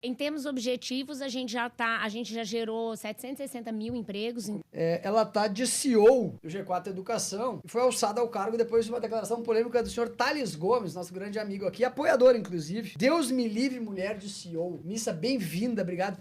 Em termos objetivos, a gente já gerou 760 mil empregos. Ela está de CEO do G4 Educação e foi alçada ao cargo depois de uma declaração polêmica do senhor Thales Gomes, nosso grande amigo aqui, apoiador, inclusive. Deus me livre, mulher de CEO. Missa, bem-vinda, obrigado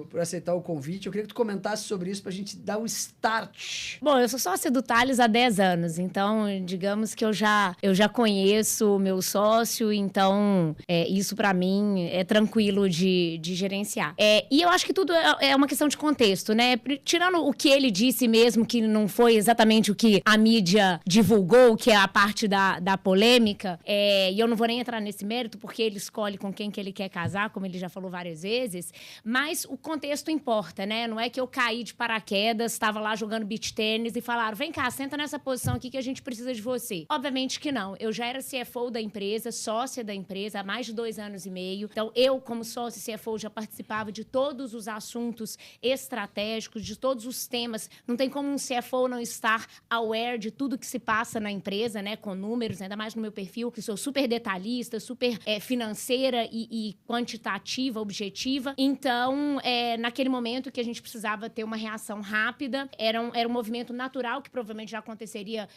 por aceitar o convite. Eu queria que tu comentasse sobre isso pra gente dar um start. Bom, eu sou sócia do Thales há 10 anos, então digamos que eu já conheço o meu sócio, então isso pra mim é tranquilo de gerenciar. E eu acho que tudo é uma questão de contexto, né? Tirando o que ele disse mesmo, que não foi exatamente o que a mídia divulgou, que é a parte da polêmica, e eu não vou nem entrar nesse mérito, porque ele escolhe com quem que ele quer casar, como ele já falou várias vezes, mas o contexto importa, né? Não é que eu caí de paraquedas, estava lá jogando beach tênis e falaram, vem cá, senta nessa posição aqui que a gente precisa de você. Obviamente que não. Eu já era CFO da empresa, sócia da empresa há mais de 2 anos e meio. Então, eu, como sócia CFO, já participava de todos os assuntos estratégicos, de todos os temas. Não tem como um CFO não estar aware de tudo que se passa na empresa, né? Com números, ainda mais no meu perfil, que sou super detalhista, super financeira e quantitativa, objetiva. Então, naquele momento que a gente precisava ter uma reação rápida, era um movimento natural que provavelmente já aconteceria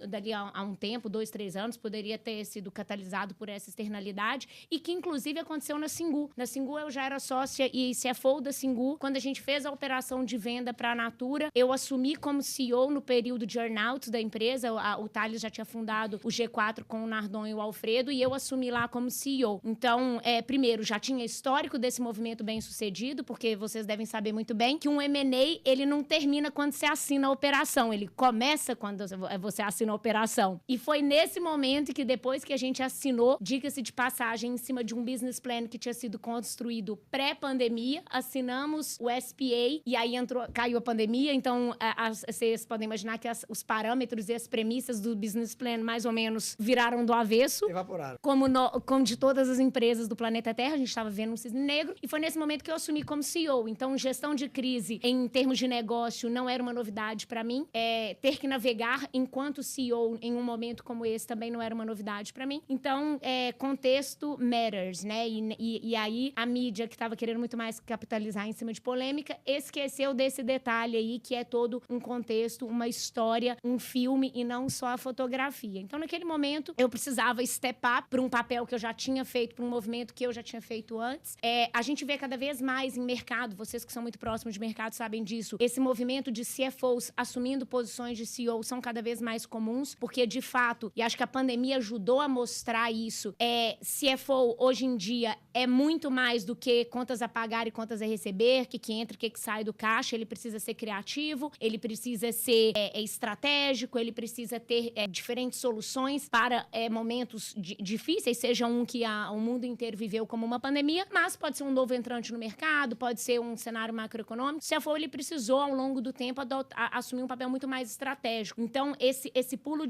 dali a um tempo, 2, 3 anos, poderia ter sido catalisado por essa externalidade e que, inclusive, aconteceu na Singu. Na Singu, eu já era sócia e CFO da Singu. Quando a gente fez a operação de venda para a Natura, eu assumi como CEO no período de earn-out da empresa. O Thales já tinha fundado o G4 com o Nardon e o Alfredo e eu assumi lá como CEO. Então, primeiro, já tinha histórico desse movimento bem-sucedido, porque vocês devem saber muito bem que um M&A, ele não termina quando você assina a operação, ele começa quando você assina a operação. E foi nesse momento que depois que a gente assinou, diga-se de passagem, em cima de um business plan que tinha sido construído pré-pandemia, assinamos o SPA e aí caiu a pandemia, então vocês podem imaginar que os parâmetros e as premissas do business plan mais ou menos viraram do avesso. Evaporaram. Como de todas as empresas do planeta Terra, a gente estava vendo um cisne negro e foi nesse momento que eu assumi como CEO. Então, gestão de crise em termos de negócio não era uma novidade para mim. Ter que navegar enquanto CEO em um momento como esse também não era uma novidade para mim. Então, contexto matters, né? E aí, a mídia que estava querendo muito mais capitalizar em cima de polêmica, esqueceu desse detalhe aí, que é todo um contexto, uma história, um filme e não só a fotografia. Então, naquele momento, eu precisava step up para um papel que eu já tinha feito, para um movimento que eu já tinha feito antes. A gente vê cada vez mais em mercado, vocês que são muito próximos de mercado sabem disso, esse movimento de CFOs assumindo posições de CEO são cada vez mais comuns, porque de fato, e acho que a pandemia ajudou a mostrar isso, CFO hoje em dia é muito mais do que contas a pagar e contas a receber, que entra e que sai do caixa, ele precisa ser criativo, ele precisa ser estratégico, ele precisa ter diferentes soluções para momentos difíceis, seja um que o mundo inteiro viveu como uma pandemia, mas pode ser um novo entrante no mercado, pode ser um cenário macroeconômico. O CFO, ele precisou, ao longo do tempo, assumir um papel muito mais estratégico. Então, esse pulo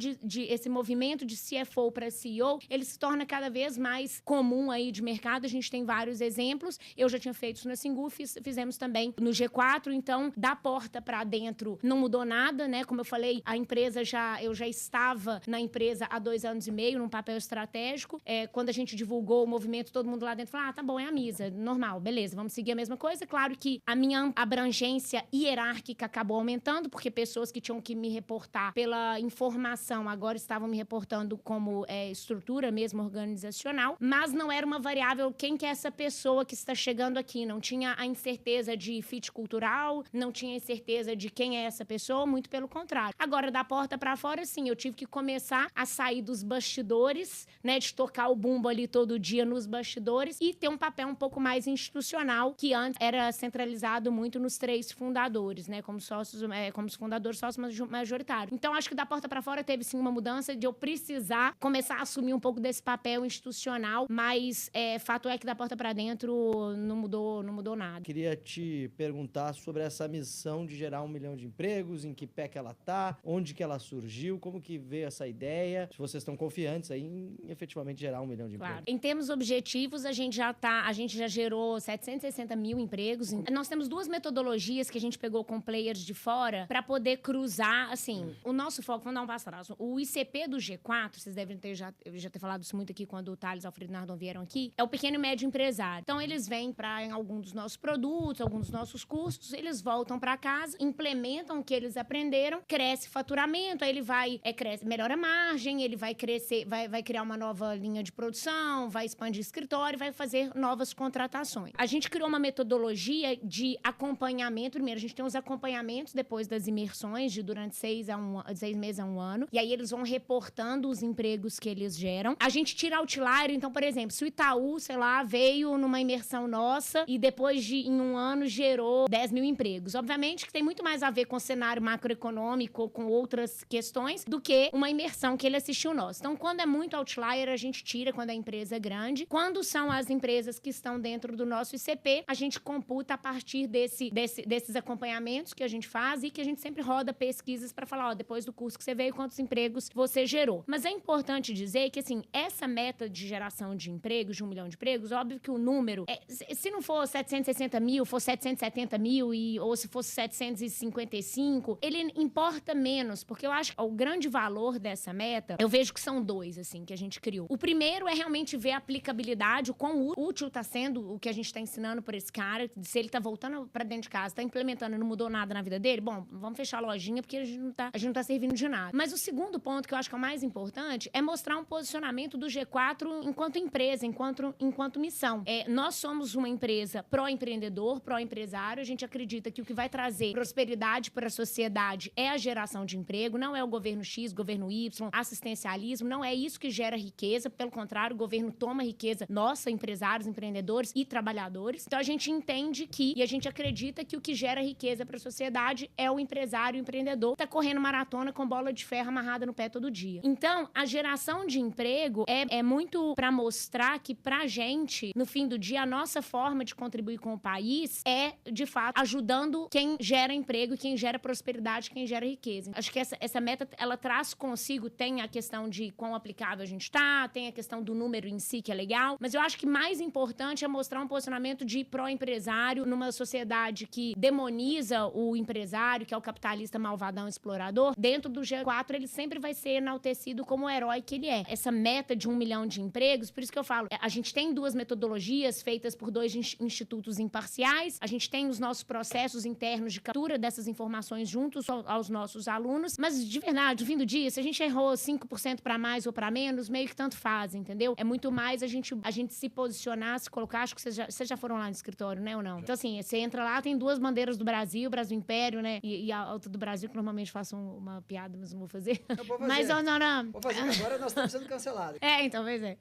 esse movimento de CFO para CEO, ele se torna cada vez mais comum aí de mercado. A gente tem vários exemplos. Eu já tinha feito isso na Singu, fizemos também no G4. Então, da porta para dentro, não mudou nada, né? Como eu falei, eu já estava na empresa há 2 anos e meio, num papel estratégico. Quando a gente divulgou o movimento, todo mundo lá dentro falou, tá bom, é a Misa, normal, beleza, vamos seguir a mesma coisa. Claro que a minha abrangência hierárquica acabou aumentando, porque pessoas que tinham que me reportar pela informação agora estavam me reportando como estrutura mesmo organizacional, mas não era uma variável quem que é essa pessoa que está chegando aqui, não tinha a incerteza de fit cultural, não tinha a incerteza de quem é essa pessoa, muito pelo contrário. Agora, da porta para fora, sim, eu tive que começar a sair dos bastidores, né, de tocar o bumbo ali todo dia nos bastidores e ter um papel um pouco mais institucional, que antes era centralizado muito nos 3 fundadores, né, como sócios, como os fundadores sócios majoritários. Então, acho que da porta para fora teve sim uma mudança de eu precisar começar a assumir um pouco desse papel institucional, mas fato é que da porta para dentro não mudou nada. Queria te perguntar sobre essa missão de gerar 1 milhão de empregos, em que pé que ela tá, onde que ela surgiu, como que veio essa ideia, se vocês estão confiantes aí em efetivamente gerar 1 milhão de empregos. Claro. Em termos objetivos, a gente já gerou 760 mil empregos. Nós temos 2 metodologias que a gente pegou com players de fora para poder cruzar, assim, o nosso foco, vamos dar um passo atrás. O ICP do G4, vocês devem já ter falado isso muito aqui quando o Thales e o Alfredo Nardon vieram aqui, é o pequeno e médio empresário. empresário. Então, eles vêm para algum dos nossos produtos, alguns dos nossos cursos, eles voltam para casa, implementam o que eles aprenderam, cresce faturamento, aí ele vai, melhora a margem, ele vai crescer, vai criar uma nova linha de produção, vai expandir escritório, vai fazer novas contratações. A gente criou uma metodologia de acompanhamento. Primeiro, a gente tem os acompanhamentos depois das imersões, durante 6 meses a 1 ano, e aí eles vão reportando os empregos que eles geram. A gente tira outlier, então, por exemplo, se o Itaú, sei lá, veio numa imersão nossa e depois em 1 ano gerou 10 mil empregos. Obviamente que tem muito mais a ver com o cenário macroeconômico, com outras questões, do que uma imersão que ele assistiu nossa. Então, quando é muito outlier, a gente tira quando a empresa é grande. Quando são as empresas que estão dentro do nosso ICP, a gente computa a partir desses acompanhamentos que a gente faz e que a gente sempre roda pesquisas para falar, depois do curso que você veio, quantos empregos você gerou. Mas é importante dizer que, assim, essa meta de geração de empregos, de 1 milhão de empregos, óbvio que o número, se não for 760 mil, for 770 mil, ou se fosse 755, ele importa menos, porque eu acho que o grande valor dessa meta, eu vejo que são 2, assim, que a gente criou. O primeiro é realmente ver a aplicabilidade, o quão útil tá sendo o que a gente tá ensinando por esse cara, se ele tá voltando pra dentro de casa, tá implementando e não mudou nada na vida dele, bom, vamos fechar a lojinha, porque a gente não tá servindo de nada. Mas o segundo ponto, que eu acho que é o mais importante, é mostrar um posicionamento do G4 enquanto empresa, enquanto missão. Nós somos uma empresa pró-empreendedor, pró-empresário, a gente acredita que o que vai trazer prosperidade para a sociedade é a geração de emprego, não é o governo X, governo Y, assistencialismo, não é isso que gera riqueza, pelo contrário, o governo toma riqueza nossa, empresários, empreendedores e trabalhadores. Então a gente entende e a gente acredita que o que gera riqueza para a sociedade é o empresário, o empreendedor, que tá correndo maratona com bola de ferro amarrada no pé todo dia. Então, a geração de emprego é muito para mostrar que pra gente, no fim do dia, a nossa forma de contribuir com o país é, de fato, ajudando quem gera emprego, quem gera prosperidade, quem gera riqueza. Acho que essa meta, ela traz consigo, tem a questão de quão aplicável a gente tá, tem a questão do número em si, que é legal, mas eu acho que mais importante é mostrar um posicionamento de pró-empresário numa sociedade que demoniza o empresário, que é o capitalista malvadão explorador. Dentro do G4, ele sempre vai ser enaltecido como o herói que ele é. Essa meta de 1 milhão de empregos, por isso que eu falo, a gente tem 2 metodologias feitas por 2 institutos imparciais, a gente tem os nossos processos internos de captura dessas informações juntos aos nossos alunos, mas de verdade, no fim do dia, se a gente errou 5% para mais ou para menos, meio que tanto faz, entendeu? É muito mais a gente se posicionar, se colocar, acho que vocês já foram lá no escritório, né, ou não? Então, assim, você entra lá, tem 2 bandeiras do Brasil Império, né, e a outra do Brasil, que normalmente faço uma piada, mas não vou fazer. Eu vou fazer. Mas, não. Vou fazer, agora nós estamos sendo cancelados. Então, pois é.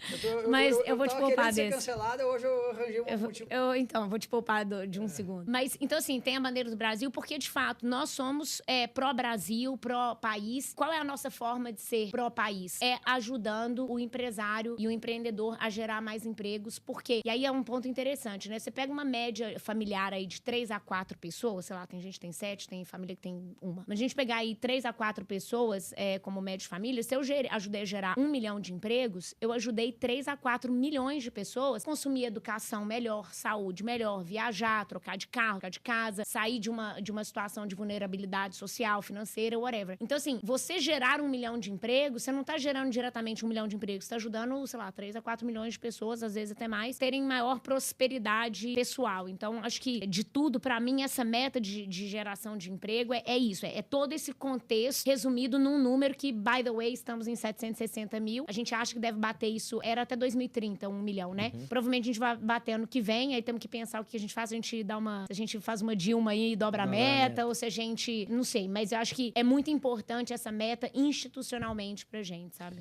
Mas eu vou te poupar desse. Cancelada, hoje eu arranjei um motivo. Então, vou te poupar de um segundo. Mas, então, assim, tem a bandeira do Brasil, porque, de fato, nós somos pró-Brasil, pró-país. Qual é a nossa forma de ser pró-país? É ajudando o empresário e o empreendedor a gerar mais empregos. Por quê? E aí é um ponto interessante, né? Você pega uma média familiar aí de 3 a 4 pessoas, sei lá, tem gente que tem 7, tem família que tem 1. Mas a gente pegar aí 3 a 4 pessoas como média de família, se eu ajudei a gerar 1 milhão de empregos, eu ajudei 3 a 4 milhões de pessoas a consumir educação melhor, saúde melhor, viajar, trocar de carro, trocar de casa, sair de uma situação de vulnerabilidade social, financeira, whatever. Então, assim, você gerar 1 milhão de empregos, você não tá gerando diretamente 1 milhão de empregos, você tá ajudando, sei lá, 3 a 4 milhões de pessoas, às vezes até mais, terem maior prosperidade pessoal. Então, acho que, de tudo, pra mim, essa meta de geração de emprego é isso, é todo esse contexto resumido num número que, by the way, estamos em 760 mil. A gente acha que deve bater isso, era até 2030, 1 milhão, né? Provavelmente a gente vai bater ano que vem, aí temos que pensar o que a gente faz, se a gente faz uma Dilma aí e dobra a meta, ou se a gente, não sei, mas eu acho que é muito importante essa meta institucionalmente pra gente, sabe?